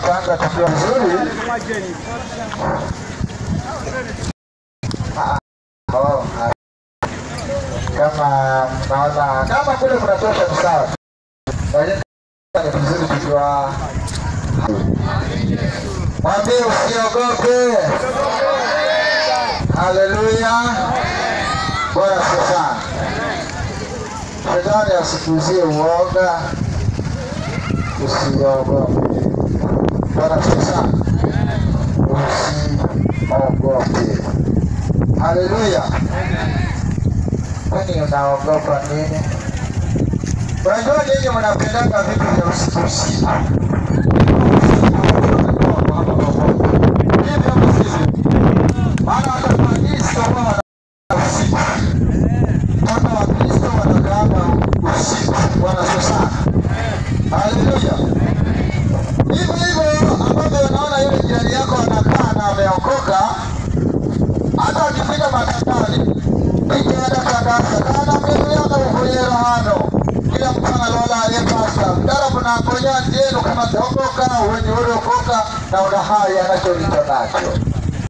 tunapanga tukio nzuri. Kama naona kama kule kunatosha ni sawa. Ni vizuri tukiwa mwambie usiogope. Haleluya. Bwana sana. Shetani asikuzie uoga. Usiogope. Bwana sana. Usiogope. Haleluya. Kwani unaogopa nini? Unajua nini mnapendanga vitu vya usiku? Maana hata Kristo wana usiku. Hata Wakristo wanakanga usiku. Bwana sana. Haleluya. Hivyo ambavyo unaona yule jirani yako anakaa na ameokoka, hata akifika matatani kila mtu analola aliyepasa mdara mnakonya njeno kama tokoka uwenye ule okoka na una haya anacholicho nacho.